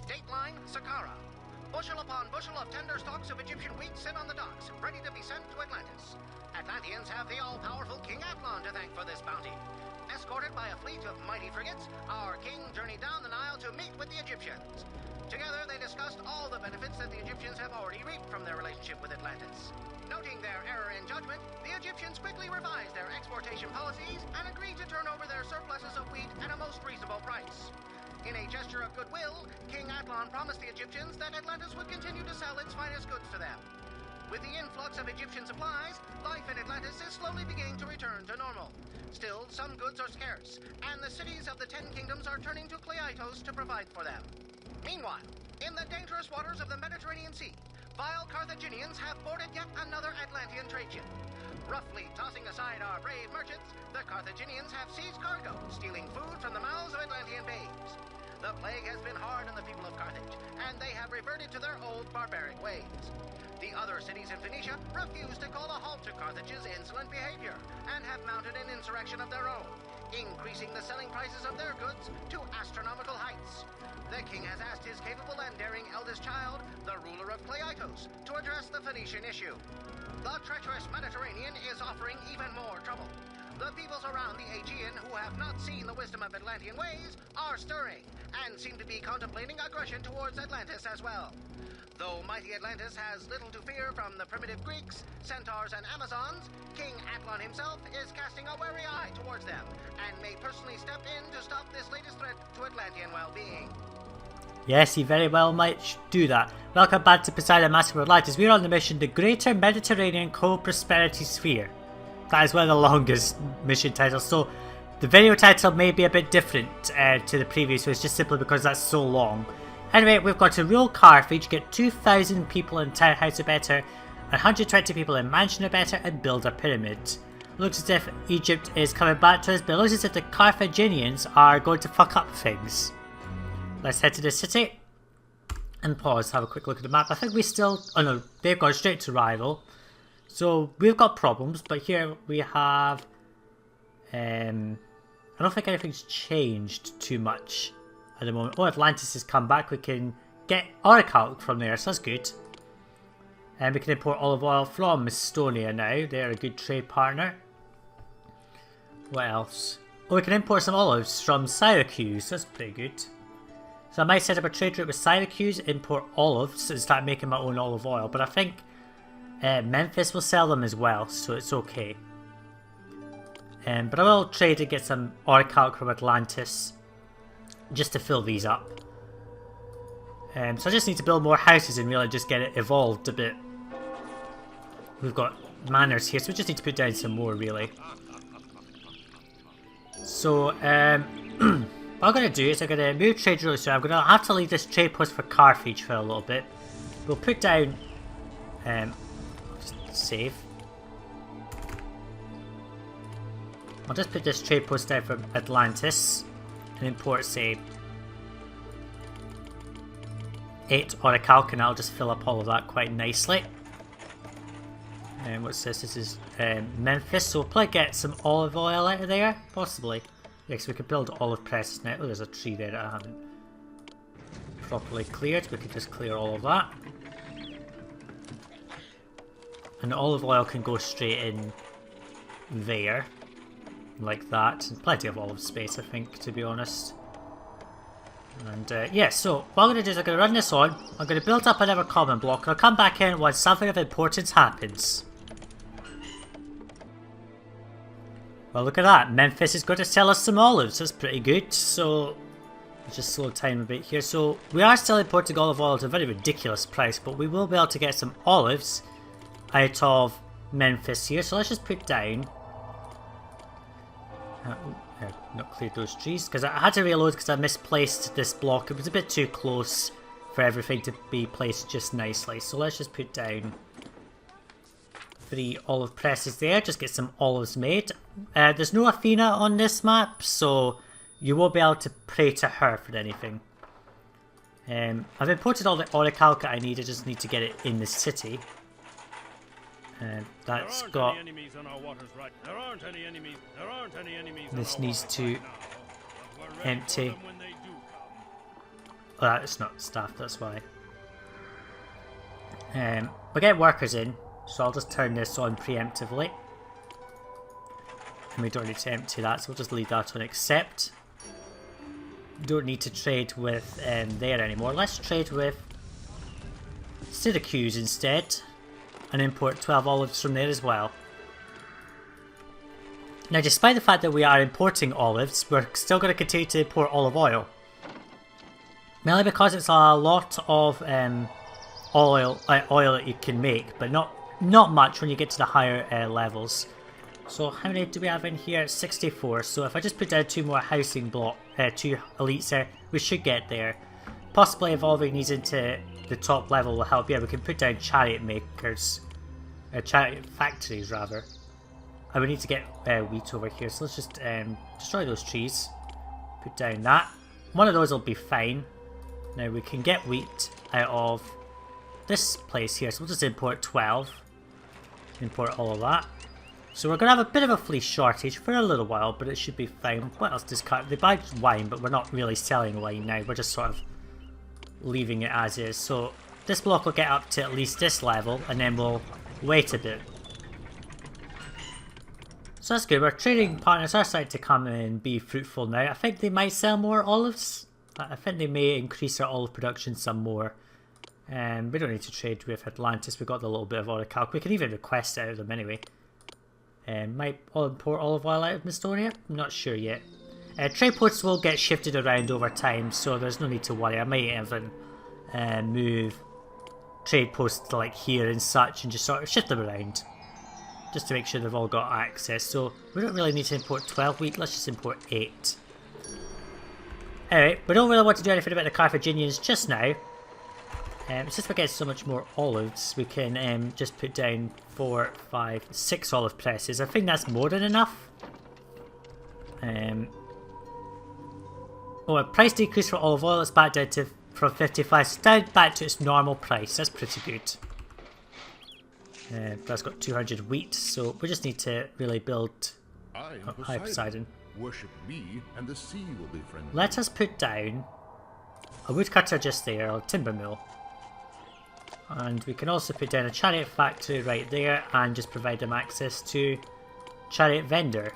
Dateline, Saqqara. Bushel upon bushel of tender stalks of Egyptian wheat sit on the docks, ready to be sent to Atlantis. Atlanteans have the all-powerful King Atlan to thank for this bounty. Escorted by a fleet of mighty frigates, our king journeyed down the Nile to meet with the Egyptians. Together, they discussed all the benefits that the Egyptians have already reaped from their relationship with Atlantis. Noting their error in judgment, the Egyptians quickly revised their exportation policies and agreed to turn over their surpluses of wheat at a most reasonable price. In a gesture of goodwill, King Atlan promised the Egyptians that Atlantis would continue to sell its finest goods to them. With the influx of Egyptian supplies, life in Atlantis is slowly beginning to return to normal. Still, some goods are scarce, and the cities of the 10 kingdoms are turning to Cleitos to provide for them. Meanwhile, in the dangerous waters of the Mediterranean Sea, vile Carthaginians have boarded yet another Atlantean trade ship. Roughly tossing aside our brave merchants, the Carthaginians have seized cargo, stealing food from the mouths of Atlantean babes. The plague has been hard on the people of Carthage, and they have reverted to their old barbaric ways. The other cities in Phoenicia refuse to call a halt to Carthage's insolent behavior, and have mounted an insurrection of their own, increasing the selling prices of their goods to astronomical heights. The king has asked his capable and daring eldest child, the ruler of Cleitos, to address the Phoenician issue. The treacherous Mediterranean is offering even more trouble. The peoples around the Aegean who have not seen the wisdom of Atlantean ways are stirring, and seem to be contemplating aggression towards Atlantis as well. Though mighty Atlantis has little to fear from the primitive Greeks, centaurs, and Amazons, King Atlan himself is casting a wary eye towards them, and may personally step in to stop this latest threat to Atlantean well-being. Yes, he very well might do that. Welcome back to Poseidon, Master of Atlantis. We're on the mission, the Greater Mediterranean Co-Prosperity Sphere. That is one of the longest mission titles, so the video title may be a bit different to the previous ones, just simply because that's so long. Anyway, we've got to rule Carthage, get 2,000 people in townhouse or better, 120 people in mansion or better, and build a pyramid. Looks as if Egypt is coming back to us, but it looks as if the Carthaginians are going to fuck up things. Let's head to the city and pause, have a quick look at the map. I think we still... oh no, they've gone straight to rival. So we've got problems, but here we have... I don't think anything's changed too much at the moment. Oh, Atlantis has come back. We can get orichalc from there, so that's good. And we can import olive oil from Estonia now. They're a good trade partner. What else? Oh, we can import some olives from Syracuse. That's pretty good. So I might set up a trade route with Syracuse, import olives, and start making my own olive oil. But I think Memphis will sell them as well, so it's okay. But I will trade and get some orichalc from Atlantis, just to fill these up. So I just need to build more houses and really just get it evolved a bit. We've got manors here, so we just need to put down some more, really. So, what I'm going to do is I'm going to move trade really soon. I'm going to have to leave this trade post for Carthage for a little bit. We'll put down... just save. I'll just put this trade post down from Atlantis and import, say, 8 orichalc, and I'll just fill up all of that quite nicely. And what's this? This is Memphis, so we'll probably get some olive oil out of there, possibly. Yeah, so we could build olive presses now. Oh, there's a tree there that I haven't properly cleared. We could just clear all of that. And the olive oil can go straight in there. Like that. And plenty of olive space, I think, to be honest. And yeah, so what I'm going to do is I'm going to run this on. I'm going to build up another common block, and I'll come back in once something of importance happens. Well, look at that. Memphis is going to sell us some olives. That's pretty good. So, let's just slow time a bit here. So, we are still importing olive oil at a very ridiculous price, but we will be able to get some olives out of Memphis here. So, let's just put down... not cleared those trees, because I had to reload because I misplaced this block. It was a bit too close for everything to be placed just nicely. So, let's just put down 3 olive presses there, just get some olives made. There's no Athena on this map, so you won't be able to pray to her for anything. I've imported all the orichalc I need, I just need to get it in the city. That's got... this needs to empty. Oh, it's not staffed, that's why. We'll get workers in, so I'll just turn this on preemptively. And we don't need to empty that, so we'll just leave that on accept. Don't need to trade with there anymore. Let's trade with Syracuse instead, and import 12 olives from there as well. Now, despite the fact that we are importing olives, we're still going to continue to import olive oil. Mainly because it's a lot of oil that you can make, but not much when you get to the higher levels. So how many do we have in here? 64. So if I just put down 2 more housing block, 2 elites there, we should get there. Possibly evolving these into the top level will help. Yeah, we can put down chariot makers, chariot factories rather. And we need to get wheat over here. So let's just destroy those trees. Put down that. One of those will be fine. Now we can get wheat out of this place here. So we'll just import 12. Import all of that. So we're going to have a bit of a fleece shortage for a little while, but it should be fine. What else does cut? They buy wine, but we're not really selling wine now. We're just sort of leaving it as is. So this block will get up to at least this level, and then we'll wait a bit. So that's good. Our trading partners are starting to come and be fruitful now. I think they might sell more olives. I think they may increase our olive production some more. We don't need to trade with Atlantis. We've got a little bit of orichalc. We can even request it out of them anyway. Might import olive oil out of Mistonia? I'm not sure yet. Trade ports will get shifted around over time, so there's no need to worry. I might even move trade posts to like here and such and just sort of shift them around. Just to make sure they've all got access. So we don't really need to import 12 wheat, let's just import 8. Alright, we don't really want to do anything about the Carthaginians just now. Since we're getting so much more olives, we can just put down 4, 5, 6 olive presses. I think that's more than enough. Oh, a price decrease for olive oil. It's back down to from 55, so down back to its normal price. That's pretty good. That's got 200 wheat, so we just need to really build. Hi, Poseidon. Worship me, and the sea will be friendly. Let us put down a woodcutter just there, or timber mill. And we can also put down a chariot factory right there and just provide them access to chariot vendor.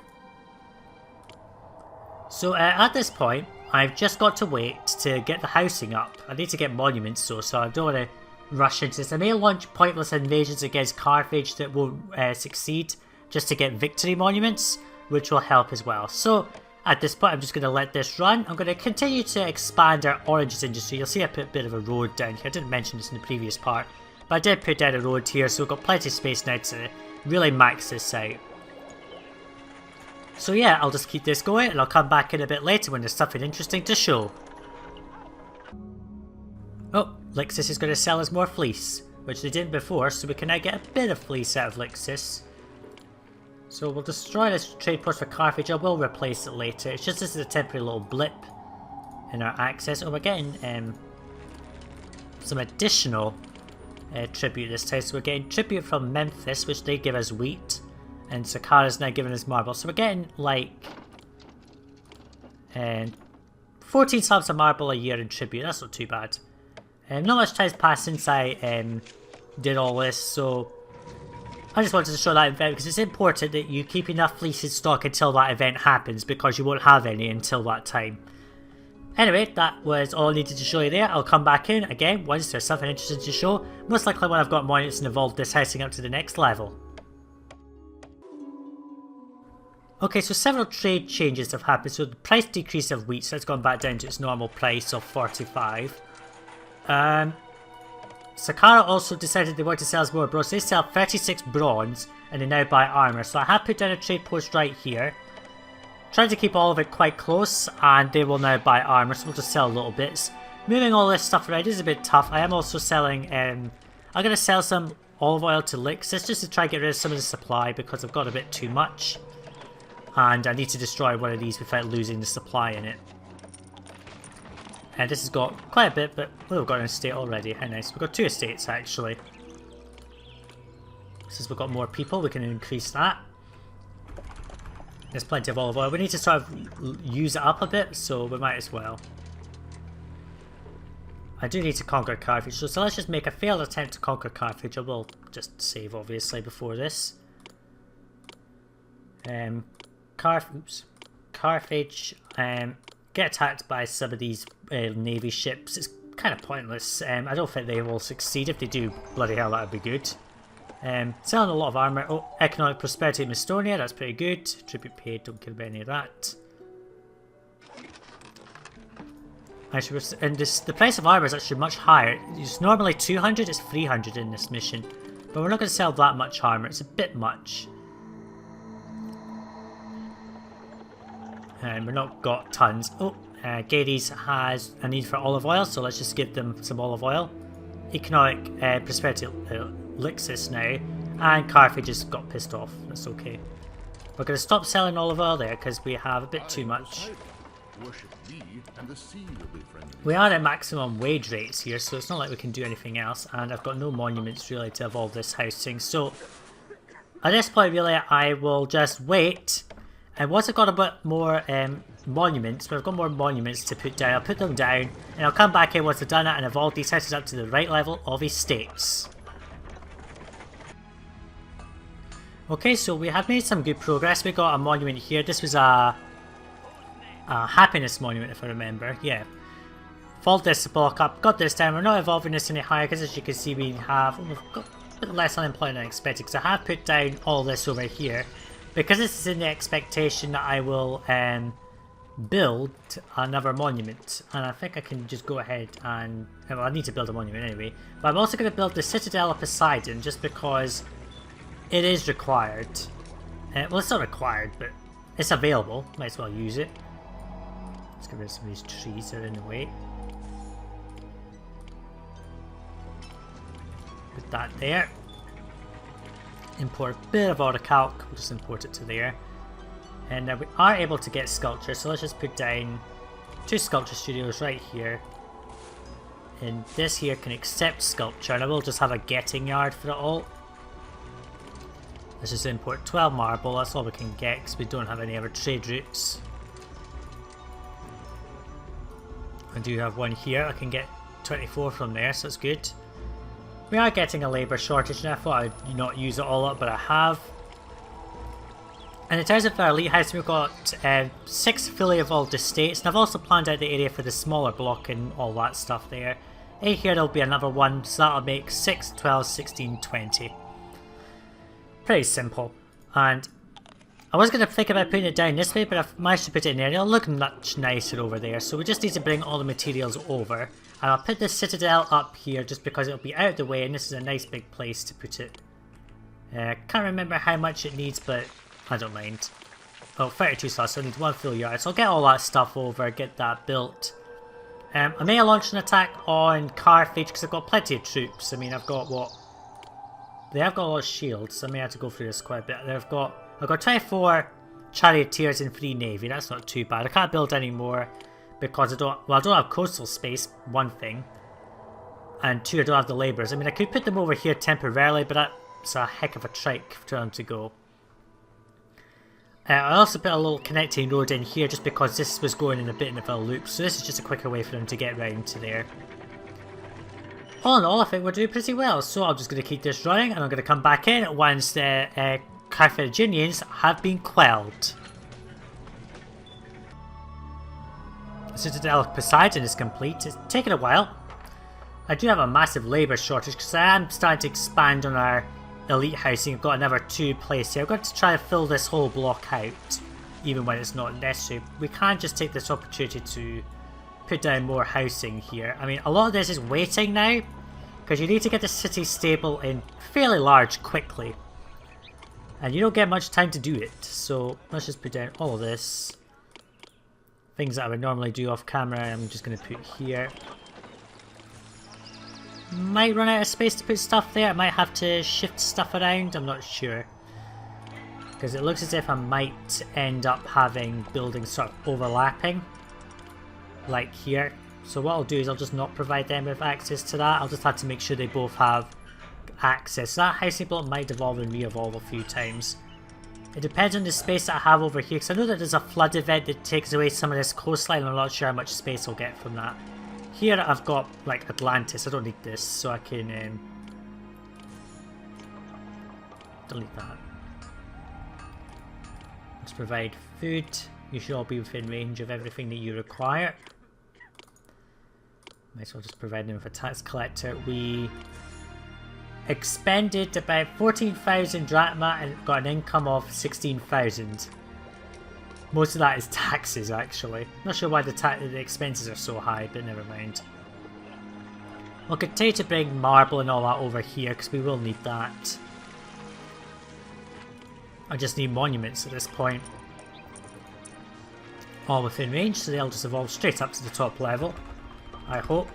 So at this point, I've just got to wait to get the housing up. I need to get monuments though, so I don't want to rush into this. I may launch pointless invasions against Carthage that won't succeed just to get victory monuments, which will help as well. So at this point, I'm just going to let this run. I'm going to continue to expand our oranges industry. You'll see I put a bit of a road down here. I didn't mention this in the previous part, but I did put down a road here, so we've got plenty of space now to really max this out. So yeah, I'll just keep this going, and I'll come back in a bit later when there's something interesting to show. Oh, Lixus is going to sell us more fleece, which they didn't before, so we can now get a bit of fleece out of Lixus. So we'll destroy this trade post for Carthage. I will replace it later. It's just this is a temporary little blip in our access. Oh, we're getting some additional tribute this time. So we're getting tribute from Memphis, which they give us wheat, and Saqqara's now giving us marble. So we're getting like 14 slabs of marble a year in tribute. That's not too bad. Not much time's passed since I did all this, so I just wanted to show that event because it's important that you keep enough fleece in stock until that event happens, because you won't have any until that time. Anyway, that was all I needed to show you there. I'll come back in again once there's something interesting to show, most likely when I've got monuments and evolved this housing up to the next level. Okay, so several trade changes have happened. So the price decrease of wheat, so it's gone back down to its normal price of 45. Saqqara also decided they want to sell us more bronze. They sell 36 bronze and they now buy armor. So I have put down a trade post right here, trying to keep all of it quite close, and they will now buy armor. So we'll just sell little bits. Moving all this stuff around is a bit tough. I am also selling. I'm going to sell some olive oil to Lixus just to try and get rid of some of the supply because I've got a bit too much, and I need to destroy one of these without losing the supply in it. And this has got quite a bit, but we've got an estate already. How nice. We've got 2 estates actually. Since we've got more people, we can increase that. There's plenty of olive oil. We need to sort of use it up a bit, so we might as well. I do need to conquer Carthage, so let's just make a failed attempt to conquer Carthage. I will just save, obviously, before this. Carthage get attacked by some of these navy ships. It's kind of pointless. I don't think they will succeed. If they do, bloody hell, that would be good. Selling a lot of armour. Oh, economic prosperity in Estonia, that's pretty good. Tribute paid, don't care about any of that. Actually, and the price of armour is actually much higher. It's normally 200, it's 300 in this mission. But we're not going to sell that much armour, it's a bit much. And we're not got tons. Oh, Gades has a need for olive oil, so let's just give them some olive oil. Economic prosperity licks this now, and Carthage just got pissed off. That's okay. We're going to stop selling olive oil there because we have a bit too much. Worship me, and the sea will be friendly. We are at maximum wage rates here, so it's not like we can do anything else, and I've got no monuments really to evolve this housing, so at this point really I will just wait, and once I've got a bit more monuments, when I've got more monuments to put down, I'll put them down, and I'll come back in once I've done that and evolve these houses up to the right level of estates. Okay, so we have made some good progress. We got a monument here. This was a happiness monument, if I remember. Yeah. Fold this block up. Got this down. We're not evolving this any higher because, as you can see, we've got a bit less unemployment than I expected. Because I have put down all this over here. Because this is in the expectation that I will build another monument. And I think I can just go ahead and... Well, I need to build a monument anyway. But I'm also going to build the Citadel of Poseidon just because it is required. Well, it's not required, but it's available. Might as well use it. Let's get rid of some of these trees that are in the way. Put that there. Import a bit of autocalc. We'll just import it to there. And we are able to get sculpture, so let's just put down 2 sculpture studios right here. And this here can accept sculpture, and I will just have a getting yard for it all. Let's just import 12 marble, that's all we can get because we don't have any other trade routes. I do have one here, I can get 24 from there, so that's good. We are getting a labour shortage, and I thought I'd not use it all up, but I have. And in terms of our elite house, we've got 6 fully evolved estates, and I've also planned out the area for the smaller block and all that stuff there. In here there'll be another one, so that'll make 6, 12, 16, 20. Pretty simple. And I was going to think about putting it down this way, but I've managed to put it in there. It'll look much nicer over there. So we just need to bring all the materials over. And I'll put the Citadel up here just because it'll be out of the way, and this is a nice big place to put it. Can't remember how much it needs, but I don't mind. Oh, 32 slots, so I need 1 full yard. So I'll get all that stuff over, get that built. I may launch an attack on Carthage because I've got plenty of troops. I mean, I've got what? They have got a lot of shields, so I may have to go through this quite a bit. I've got 24 charioteers and 3 navy. That's not too bad. I can't build any more because I don't have coastal space, one thing, and 2, I don't have the labourers. I mean, I could put them over here temporarily, but that's a heck of a trek for them to go. I also put a little connecting road in here just because this was going in a bit of a loop, so this is just a quicker way for them to get round to there. All in all, I think we're doing pretty well, so I'm just going to keep this running, and I'm going to come back in once the Carthaginians have been quelled. The Citadel of Poseidon is complete. It's taken a while. I do have a massive labour shortage because I am starting to expand on our elite housing. I've got another 2 places here. I've got to try to fill this whole block out, even when it's not necessary. We can't just take this opportunity to put down more housing here. I mean, a lot of this is waiting now, because you need to get the city stable and fairly large quickly. And you don't get much time to do it, so let's just put down all of this. Things that I would normally do off camera, I'm just going to put here. Might run out of space to put stuff there, I might have to shift stuff around, I'm not sure. Because it looks as if I might end up having buildings sort of overlapping. Like here. So what I'll do is I'll just not provide them with access to that, I'll just have to make sure they both have access. That housing block might evolve and re-evolve a few times. It depends on the space that I have over here, because I know that there's a flood event that takes away some of this coastline, and I'm not sure how much space I'll get from that. here I've got like Atlantis. I don't need this, so I can delete that. Let's provide food. You should all be within range of everything that you require. Might as well just provide them with a tax collector. We expended about 14,000 drachma and got an income of 16,000. Most of that is taxes, actually. Not sure why the expenses are so high, but never mind. We'll continue to bring marble and all that over here, because we will need that. I just need monuments at this point. All within range, so they'll just evolve straight up to the top level. I hope.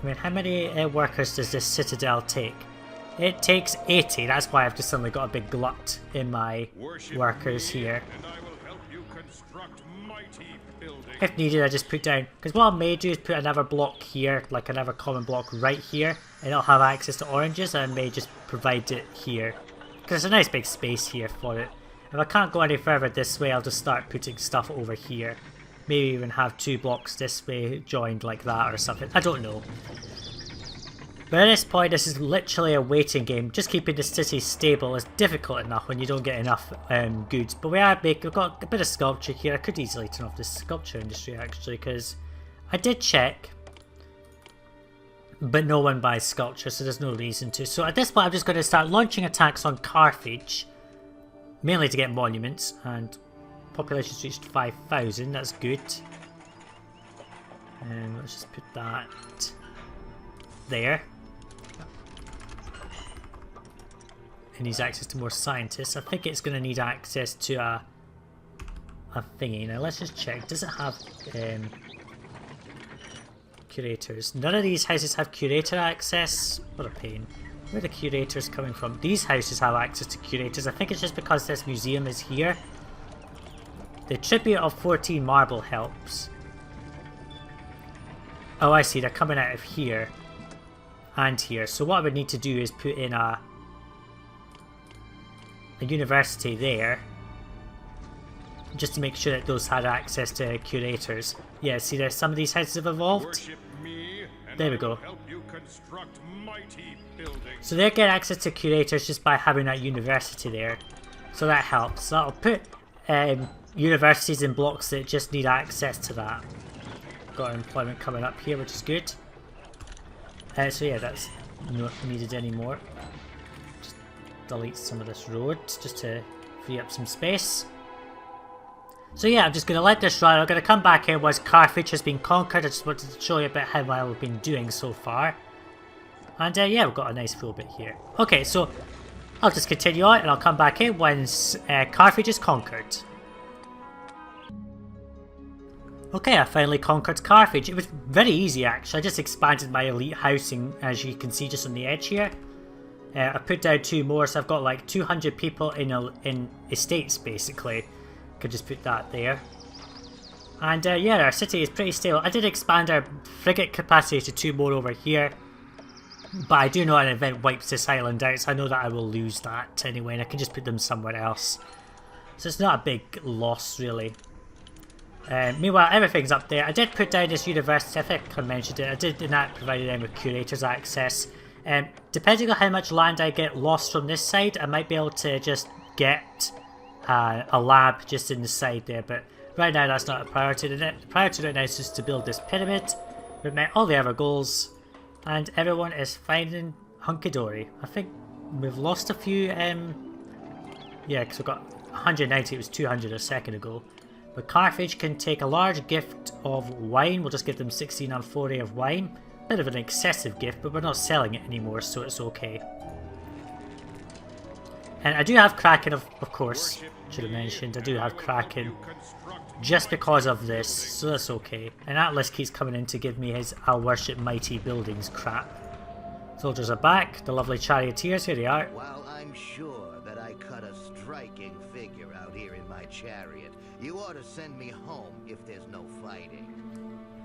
I mean, how many workers does this citadel take? It takes 80, that's why I've just suddenly got a big glut in my workers here. If needed, I just put down, because what I may do is put another block here, like another common block right here, and it'll have access to oranges, and I may just provide it here. Because there's a nice big space here for it. If I can't go any further this way, I'll just start putting stuff over here. Maybe even have 2 blocks this way joined like that or something. I don't know. But at this point, this is literally a waiting game. Just keeping the city stable is difficult enough when you don't get enough goods. But we've got a bit of sculpture here. I could easily turn off the sculpture industry actually, because I did check. But no one buys sculpture, so there's no reason to. So at this point, I'm just going to start launching attacks on Carthage. Mainly to get monuments, and population's reached 5,000, that's good. And let's just put that there. It needs access to more scientists. I think it's going to need access to a thingy. Now let's just check. Does it have curators? None of these houses have curator access. What a pain. Where are the curators coming from? These houses have access to curators. I think it's just because this museum is here. The tribute of 14 marble helps. Oh, I see. They're coming out of here and here. So what I would need to do is put in a university there, just to make sure that those had access to curators. Yeah, see, there's some of these houses have evolved. There we go. So they get access to curators just by having that university there. So that helps. So that'll put universities in blocks that just need access to that. Got employment coming up here, which is good. So yeah, that's not needed anymore. Just delete some of this road just to free up some space. So yeah, I'm just going to let this run. I'm going to come back here once Carthage has been conquered. I just wanted to show you a bit how well we've been doing so far. And yeah, we've got a nice full bit here. Okay, so I'll just continue on and I'll come back in once Carthage is conquered. Okay, I finally conquered Carthage. It was very easy actually. I just expanded my elite housing, as you can see just on the edge here. I put down 2 more, so I've got like 200 people in estates basically. Could just put that there. And yeah, our city is pretty stable. I did expand our frigate capacity to 2 more over here. But I do know an event wipes this island out, so I know that I will lose that anyway, and I can just put them somewhere else. So it's not a big loss, really. Meanwhile, everything's up there. I did put down this university, I think I mentioned it. I did not provide them with curators access. Depending on how much land I get lost from this side, I might be able to just get a lab just in the side there, but right now that's not a priority. The priority right now is just to build this pyramid. We've met all the other goals, and everyone is fine and hunky-dory. I think we've lost a few, yeah, because we've got 190, it was 200 a second ago. But Carthage can take a large gift of wine. We'll just give them 16 amphorae of wine. Bit of an excessive gift, but we're not selling it anymore, so it's okay. And I do have Kraken, of course, should have mentioned. I do have Kraken just because of this, so that's okay. And Atlas keeps coming in to give me his I'll worship mighty buildings crap. Soldiers are back, the lovely charioteers, here they are. While I'm sure that I cut a striking figure out here in my chariot, you ought to send me home if there's no fighting.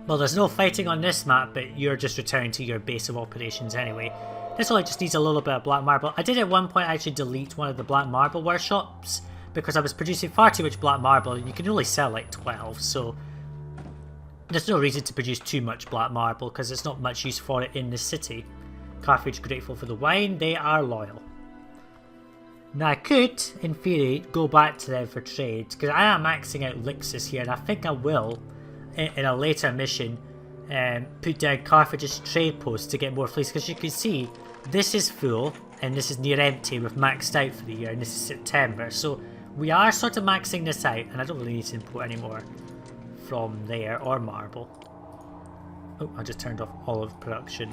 Well, there's no fighting on this map, but you're just returning to your base of operations anyway. This only just needs a little bit of black marble. I did at one point actually delete one of the black marble workshops because I was producing far too much black marble and you can only sell like 12, so There's no reason to produce too much black marble because there's not much use for it in the city. Carthage grateful for the wine, they are loyal. Now I could, in theory, go back to them for trade because I am maxing out elixirs here and I think I will, in a later mission, put down Carthage's trade post to get more fleets because you can see this is full and this is near empty with maxed out for the year and this is September, so we are sort of maxing this out and I don't really need to import any more from there or marble. Oh, I just turned off all of production,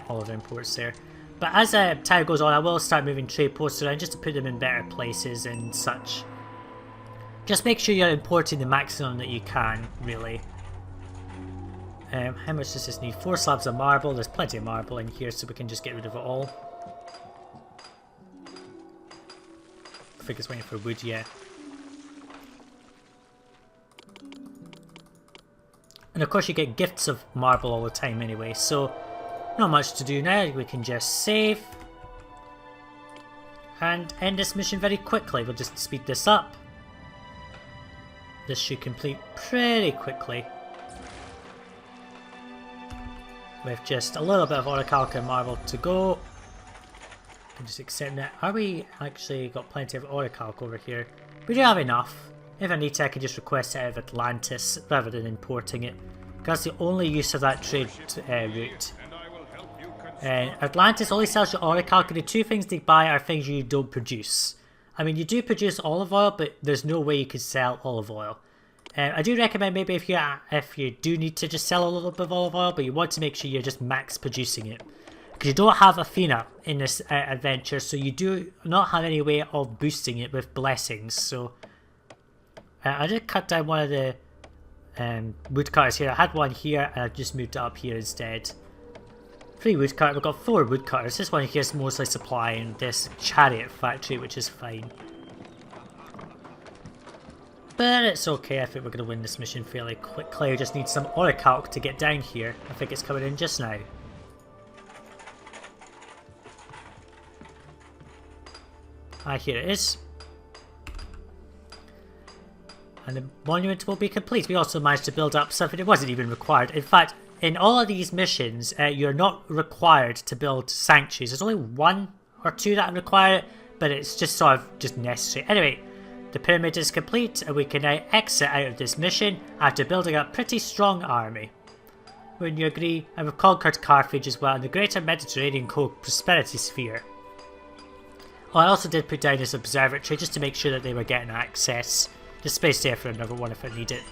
all of imports there. But as time goes on I will start moving trade posts around just to put them in better places and such. Just make sure you're importing the maximum that you can, really. How much does this need? 4 slabs of marble. There's plenty of marble in here so we can just get rid of it all. I think it's waiting for wood, yeah. And of course you get gifts of marble all the time anyway, so not much to do now. We can just save and end this mission very quickly. We'll just speed this up. This should complete pretty quickly. With just a little bit of orichalca and marble to go. I'm just accepting that. Are we actually got plenty of orichalca over here? We do have enough. If I need to, I can just request it out of Atlantis rather than importing it. That's the only use of that trade route. Atlantis only sells you orichalca. The 2 things they buy are things you don't produce. I mean, you do produce olive oil, but there's no way you could sell olive oil. I do recommend maybe if you do need to just sell a little bit of olive oil, but you want to make sure you're just max producing it. Because you don't have Athena in this adventure, so you do not have any way of boosting it with blessings. So I did cut down one of the woodcutters here. I had one here and I just moved it up here instead. 3 woodcutters, we've got 4 woodcutters. This one here is mostly supplying this chariot factory, which is fine. But it's okay, I think we're going to win this mission fairly quickly. We just need some orichalc to get down here. I think it's coming in just now. Ah, here it is. And the monument will be complete. We also managed to build up something that wasn't even required. In fact, in all of these missions, you're not required to build sanctuaries. There's only 1 or 2 that require it, but it's just sort of just necessary. Anyway, the pyramid is complete and we can now exit out of this mission after building a pretty strong army. Wouldn't you agree? And we've conquered Carthage as well in the greater Mediterranean prosperity sphere. Oh, I also did put down this observatory just to make sure that they were getting access. Just space there for another one if I need it.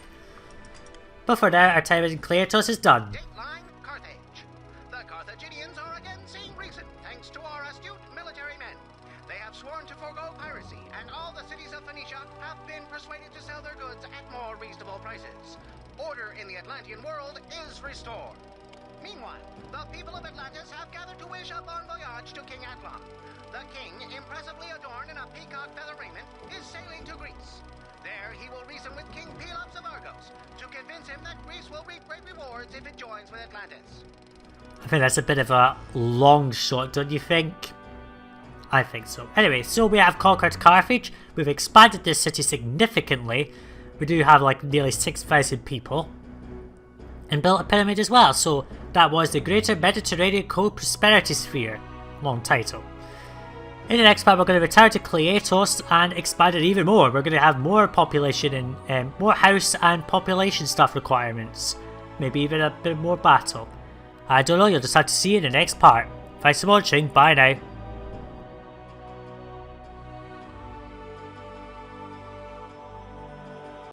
But for now, our time in Cleitos is done. Dateline, Carthage. The Carthaginians are again seeing reason, thanks to our astute military men. They have sworn to forego piracy, and all the cities of Phoenicia have been persuaded to sell their goods at more reasonable prices. Order in the Atlantean world is restored. Meanwhile, the people of Atlantis have gathered to wish a bon voyage to King Atlan. The king, impressively adorned in a peacock feather raiment, is sailing to Greece. There he will reason with King Pelops of Argos to convince him that Greece will reap great rewards if it joins with Atlantis. I think that's a bit of a long shot, don't you think? I think so. Anyway, so we have conquered Carthage. We've expanded this city significantly. We do have like nearly 6,000 people. And built a pyramid as well. So that was the Greater Mediterranean Co-Prosperity Sphere. Long title. In the next part, we're going to return to Cleitos and expand it even more. We're going to have more population and more house and population stuff requirements. Maybe even a bit more battle. I don't know, you'll just have to see in the next part. Thanks for watching, bye now.